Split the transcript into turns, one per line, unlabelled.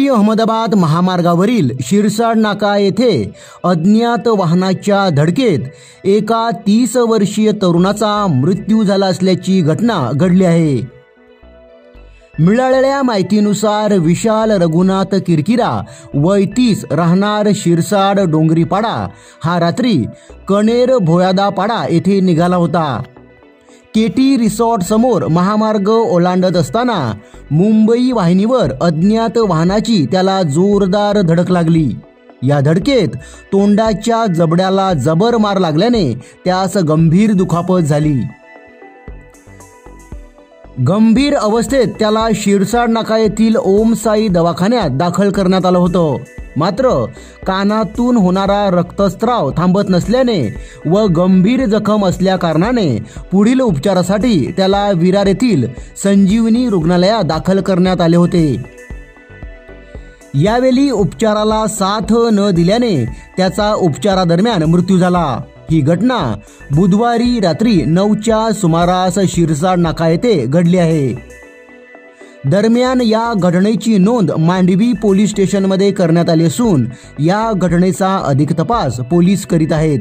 मुंबई अहमदाबाद महामार्गावरील शिरसाड नाका येथे अज्ञात वाहनाच्या धडकेत एका 30 वर्षीय तरुणाचा मृत्यू झाला असल्याची घटना घडली आहे। मिळालेल्या माहितीनुसार विशाल रघुनाथ किरकिरा वय 30 राहणार शिरसाड डोंगरीपाडा हा रात्री कणेर भोयादा पाडा येथे निघाला होता। केटी रिसॉर्ट समोर महामार्ग ओलांडत असताना मुंबई वाहिनीवर अज्ञात वाहनाची त्याला जोरदार धडक लागली। या धडकेत तोंडाच्या जबड्याला जबर मार लागल्याने त्यास गंभीर दुखापत झाली। गंभीर अवस्थेत त्याला शिरसाड नाका येथील ओम साई दवाखान्यात दाखल करण्यात आलं होतं। मात्र कानातून होणारा रक्तस्राव थांबत नसल्याने व गंभीर जखम असल्या कारणाने पुढील उपचारासाठी त्याला विरार येथील संजीवनी रुग्णालयात दाखल करण्यात आले होते। यावेळी उपचाराला साथ न दिल्याने त्याचा उपचारादरम्यान मृत्यू झाला। ही घटना बुधवारी रात्री 9च्या सुमारास शिरसाड नाका येथे घडली आहे। दरम्यान या घटनेची नोंद मांडवी पोलीस स्टेशनमध्ये करण्यात आली असून या घटनेचा अधिक तपास पोलीस करीत आहेत।